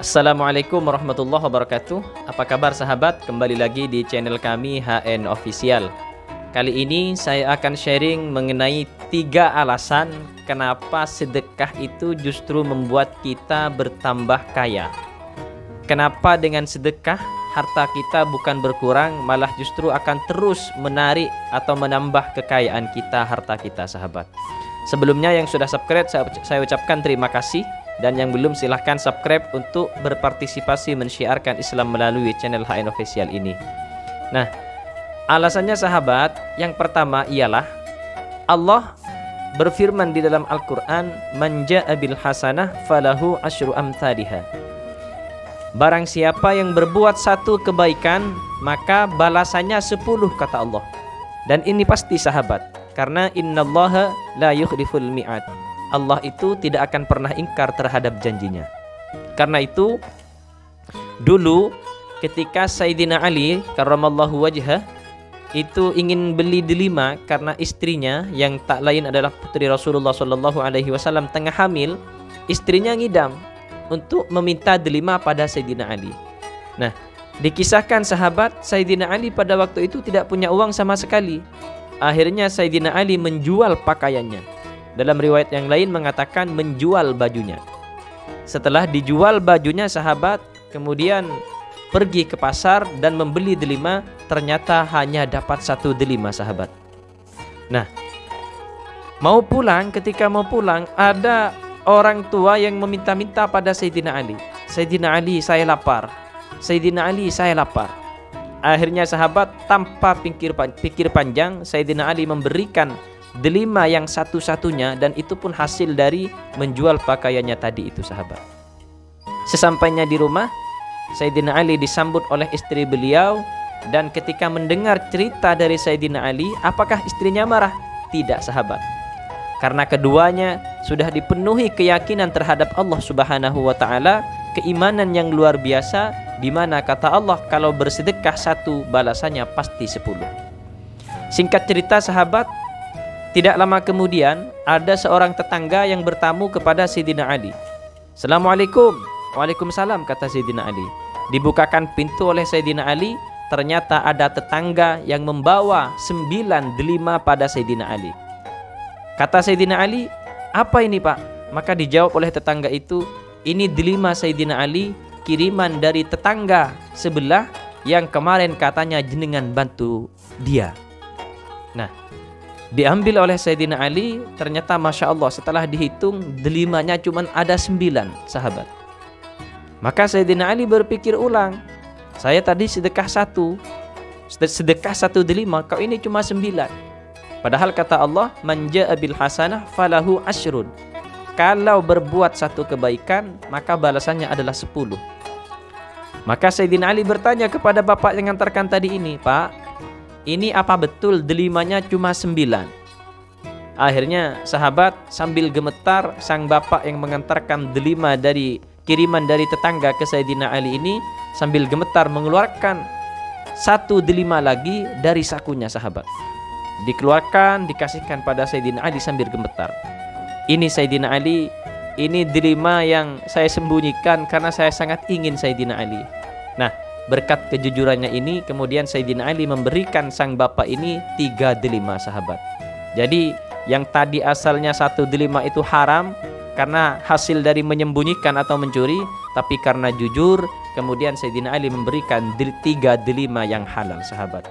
Assalamualaikum warahmatullahi wabarakatuh. Apa kabar sahabat? Kembali lagi di channel kami HN Official. Kali ini saya akan sharing mengenai 3 alasan kenapa sedekah itu justru membuat kita bertambah kaya. Kenapa dengan sedekah harta kita bukan berkurang, malah justru akan terus menarik atau menambah kekayaan kita, harta kita sahabat. Sebelumnya yang sudah subscribe saya ucapkan terima kasih. Dan yang belum silahkan subscribe untuk berpartisipasi mensyiarkan Islam melalui channel HN Official ini. Nah, alasannya sahabat, yang pertama ialah Allah berfirman di dalam Al-Quran, "Man ja'a bil hasanah falahu asyru amthaliha." Barang siapa yang berbuat satu kebaikan, maka balasannya 10, kata Allah. Dan ini pasti sahabat, karena innallaha la yukhliful mi'ad. Allah itu tidak akan pernah ingkar terhadap janjinya. Karena itu dulu ketika Sayyidina Ali karramallahu wajhah itu ingin beli delima karena istrinya yang tak lain adalah putri Rasulullah SAW tengah hamil, istrinya ngidam untuk meminta delima pada Sayyidina Ali. Nah, dikisahkan sahabat, Sayyidina Ali pada waktu itu tidak punya uang sama sekali. Akhirnya Sayyidina Ali menjual pakaiannya. Dalam riwayat yang lain mengatakan menjual bajunya. Setelah dijual bajunya sahabat, kemudian pergi ke pasar dan membeli delima, ternyata hanya dapat 1 delima sahabat. Nah, ketika mau pulang ada orang tua yang meminta-minta pada Sayyidina Ali. Sayyidina Ali, saya lapar. Sayyidina Ali, saya lapar. Akhirnya sahabat tanpa pikir panjang, Sayyidina Ali memberikan delima yang satu-satunya, dan itu pun hasil dari menjual pakaiannya tadi itu sahabat. Sesampainya di rumah, Sayyidina Ali disambut oleh istri beliau, dan ketika mendengar cerita dari Sayyidina Ali, apakah istrinya marah? Tidak sahabat. Karena keduanya sudah dipenuhi keyakinan terhadap Allah Subhanahu wa taala, keimanan yang luar biasa, di mana kata Allah kalau bersedekah 1 balasannya pasti 10. Singkat cerita sahabat, tidak lama kemudian ada seorang tetangga yang bertamu kepada Sayyidina Ali. "Assalamualaikum." "Waalaikumsalam," kata Sayyidina Ali. Dibukakan pintu oleh Sayyidina Ali, ternyata ada tetangga yang membawa 9 delima pada Sayyidina Ali. Kata Sayyidina Ali, "Apa ini Pak?" Maka dijawab oleh tetangga itu, "Ini delima Sayyidina Ali, kiriman dari tetangga sebelah yang kemarin katanya jenengan bantu dia." Nah, diambil oleh Sayyidina Ali, ternyata Masya Allah setelah dihitung delimanya cuma ada 9 sahabat. Maka Sayyidina Ali berpikir ulang, saya tadi sedekah 1 delima, kau ini cuma 9. Padahal kata Allah, "Man ja'a bil hasanah falahu asyrun." Kalau berbuat 1 kebaikan, maka balasannya adalah 10. Maka Sayyidina Ali bertanya kepada bapak yang mengantarkan tadi ini, "Pak, ini apa betul delimanya cuma 9? Akhirnya sahabat sambil gemetar, sang bapak yang mengantarkan delima dari kiriman dari tetangga ke Sayyidina Ali ini sambil gemetar mengeluarkan 1 delima lagi dari sakunya sahabat. Dikeluarkan, dikasihkan pada Sayyidina Ali sambil gemetar. "Ini Sayyidina Ali, ini delima yang saya sembunyikan karena saya sangat ingin Sayyidina Ali." Nah, berkat kejujurannya ini, kemudian Sayyidina Ali memberikan sang bapak ini 3 delima sahabat. Jadi yang tadi asalnya 1 delima itu haram karena hasil dari menyembunyikan atau mencuri, tapi karena jujur, kemudian Sayyidina Ali memberikan 3 delima yang halal sahabat.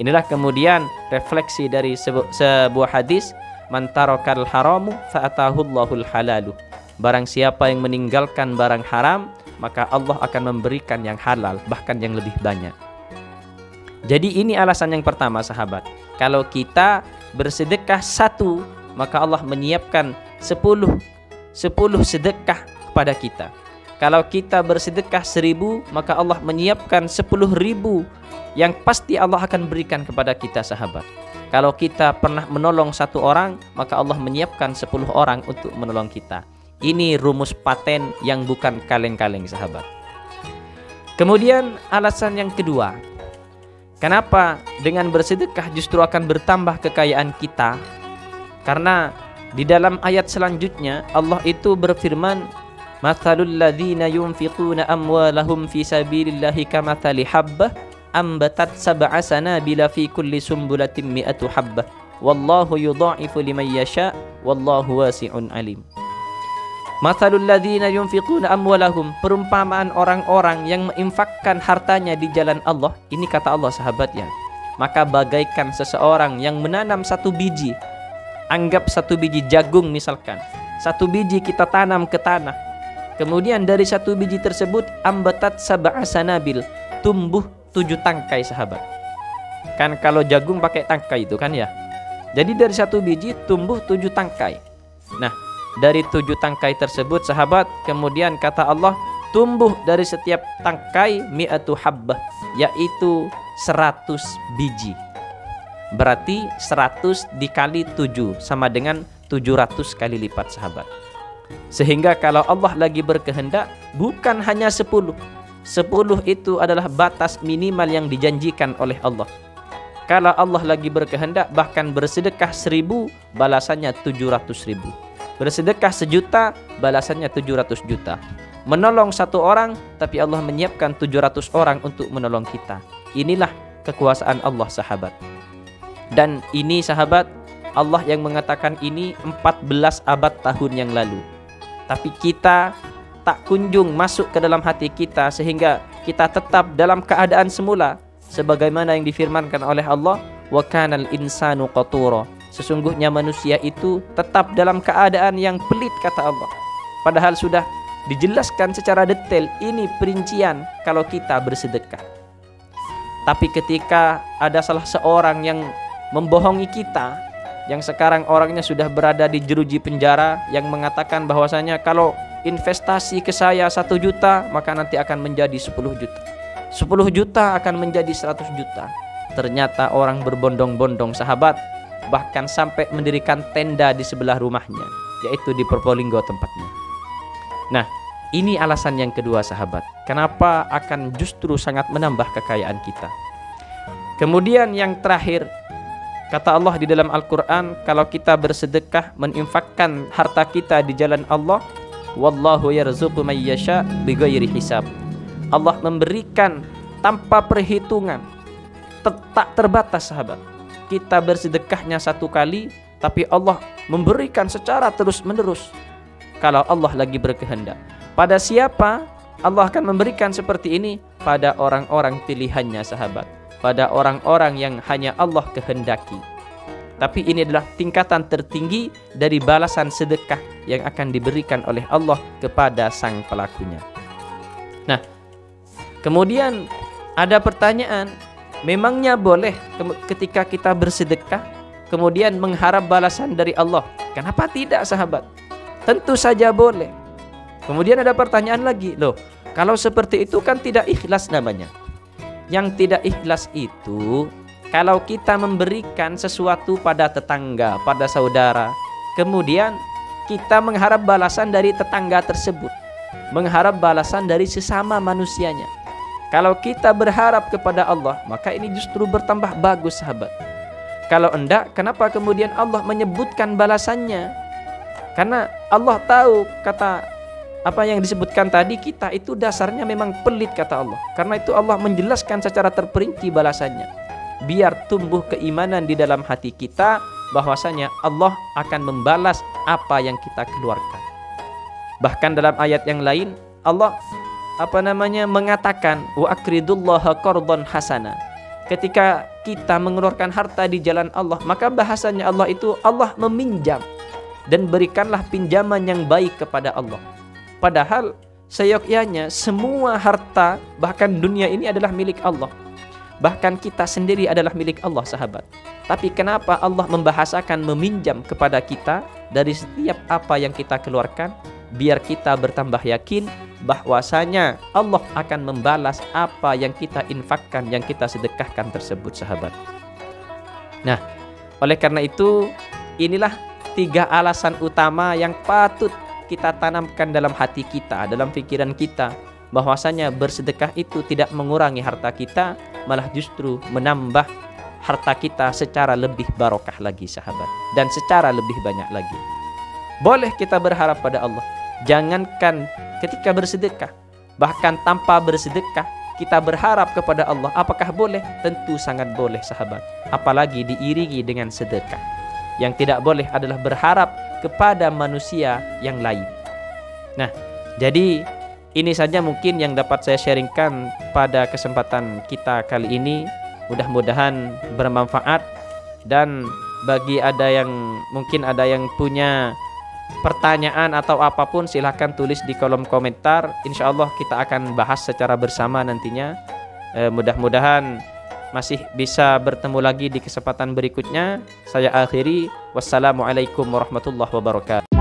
Inilah kemudian refleksi dari sebuah hadis, "Man tarakal haramu fa'atahullahul halalu." Barang siapa yang meninggalkan barang haram, maka Allah akan memberikan yang halal, bahkan yang lebih banyak. Jadi ini alasan yang pertama sahabat. Kalau kita bersedekah 1, maka Allah menyiapkan 10 sedekah kepada kita. Kalau kita bersedekah 1000, maka Allah menyiapkan 10.000 yang pasti Allah akan berikan kepada kita sahabat. Kalau kita pernah menolong 1 orang, maka Allah menyiapkan 10 orang untuk menolong kita. Ini rumus paten yang bukan kaleng-kaleng sahabat. Kemudian alasan yang kedua, kenapa dengan bersedekah justru akan bertambah kekayaan kita? Karena di dalam ayat selanjutnya Allah itu berfirman, Mathalul ladzina yunfiquna amwalahum fi sabilillahi kamathali habbah ambatat sab'a sanabila fi kulli sumbulatin mi'atu habbah wallahu yudha'ifu liman yasha wallahu wasi'un alim. Mathalul ladzina yunfiquna amwalahum, perumpamaan orang-orang yang menginfakkan hartanya di jalan Allah. Ini kata Allah, sahabat ya. Maka bagaikan seseorang yang menanam satu biji. Anggap satu biji jagung misalkan. Satu biji kita tanam ke tanah. Kemudian dari satu biji tersebut ambatat sab'a sanabil, tumbuh 7 tangkai, sahabat. Kan kalau jagung pakai tangkai itu kan ya. Jadi dari satu biji tumbuh 7 tangkai. Nah, dari 7 tangkai tersebut, sahabat, kemudian kata Allah, tumbuh dari setiap tangkai mi'atu habbah, yaitu 100 biji. Berarti 100 dikali 7 sama dengan 700 kali lipat, sahabat. Sehingga kalau Allah lagi berkehendak, bukan hanya 10. 10 itu adalah batas minimal yang dijanjikan oleh Allah. Kalau Allah lagi berkehendak, bahkan bersedekah 1000, balasannya 700.000. Bersedekah 1.000.000, balasannya 700 juta. Menolong 1 orang, tapi Allah menyiapkan 700 orang untuk menolong kita. Inilah kekuasaan Allah, sahabat. Dan ini, sahabat, Allah yang mengatakan ini 14 abad tahun yang lalu. Tapi kita tak kunjung masuk ke dalam hati kita, sehingga kita tetap dalam keadaan semula. Sebagaimana yang difirmankan oleh Allah, wa kanal insanu qatura, sesungguhnya manusia itu tetap dalam keadaan yang pelit, kata Allah. Padahal sudah dijelaskan secara detail, ini perincian kalau kita bersedekah. Tapi ketika ada salah seorang yang membohongi kita, yang sekarang orangnya sudah berada di jeruji penjara, yang mengatakan bahwasanya kalau investasi ke saya 1 juta, maka nanti akan menjadi 10 juta. 10 juta akan menjadi 100 juta. Ternyata orang berbondong-bondong, sahabat, bahkan sampai mendirikan tenda di sebelah rumahnya, yaitu di Probolinggo tempatnya. Nah, ini alasan yang kedua, sahabat, kenapa akan justru sangat menambah kekayaan kita. Kemudian yang terakhir, kata Allah di dalam Al-Quran, kalau kita bersedekah, menginfakkan harta kita di jalan Allah, wallahu yarzuqu may yasha bighairi hisab. Allah memberikan tanpa perhitungan, tak terbatas, sahabat. Kita bersedekahnya 1 kali, tapi Allah memberikan secara terus-menerus kalau Allah lagi berkehendak. Pada siapa Allah akan memberikan seperti ini? Pada orang-orang pilihannya, sahabat. Pada orang-orang yang hanya Allah kehendaki. Tapi ini adalah tingkatan tertinggi dari balasan sedekah yang akan diberikan oleh Allah kepada sang pelakunya. Nah, kemudian ada pertanyaan, memangnya boleh ketika kita bersedekah kemudian mengharap balasan dari Allah? Kenapa tidak, sahabat? Tentu saja boleh. Kemudian ada pertanyaan lagi, loh, kalau seperti itu kan tidak ikhlas namanya. Yang tidak ikhlas itu kalau kita memberikan sesuatu pada tetangga, pada saudara, kemudian kita mengharap balasan dari tetangga tersebut, mengharap balasan dari sesama manusianya. Kalau kita berharap kepada Allah, maka ini justru bertambah bagus, sahabat. Kalau enggak, kenapa kemudian Allah menyebutkan balasannya? Karena Allah tahu, kata apa yang disebutkan tadi, kita itu dasarnya memang pelit, kata Allah. Karena itu Allah menjelaskan secara terperinci balasannya, biar tumbuh keimanan di dalam hati kita bahwasanya Allah akan membalas apa yang kita keluarkan. Bahkan dalam ayat yang lain Allah mengatakan wa akridullaha qardan hasana. Ketika kita mengeluarkan harta di jalan Allah, maka bahasanya Allah itu Allah meminjam, dan berikanlah pinjaman yang baik kepada Allah. Padahal seyogyanya semua harta, bahkan dunia ini adalah milik Allah. Bahkan kita sendiri adalah milik Allah, sahabat. Tapi kenapa Allah membahasakan meminjam kepada kita dari setiap apa yang kita keluarkan? Biar kita bertambah yakin bahwasanya Allah akan membalas apa yang kita infakkan, yang kita sedekahkan tersebut, sahabat. Nah, oleh karena itu, inilah 3 alasan utama yang patut kita tanamkan dalam hati kita, dalam pikiran kita, bahwasanya bersedekah itu tidak mengurangi harta kita, malah justru menambah harta kita secara lebih barokah lagi, sahabat, dan secara lebih banyak lagi. Boleh kita berharap pada Allah, Jangankan ketika bersedekah, bahkan tanpa bersedekah kita berharap kepada Allah, apakah boleh? Tentu sangat boleh sahabat. Apalagi diiringi dengan sedekah. Yang tidak boleh adalah berharap kepada manusia yang lain. Nah, jadi ini saja mungkin yang dapat saya sharingkan pada kesempatan kita kali ini. Mudah-mudahan bermanfaat, dan bagi mungkin ada yang punya pertanyaan atau apapun, silahkan tulis di kolom komentar. Insya Allah kita akan bahas secara bersama nantinya. Mudah-mudahan masih bisa bertemu lagi di kesempatan berikutnya. Saya akhiri. Wassalamualaikum warahmatullahi wabarakatuh.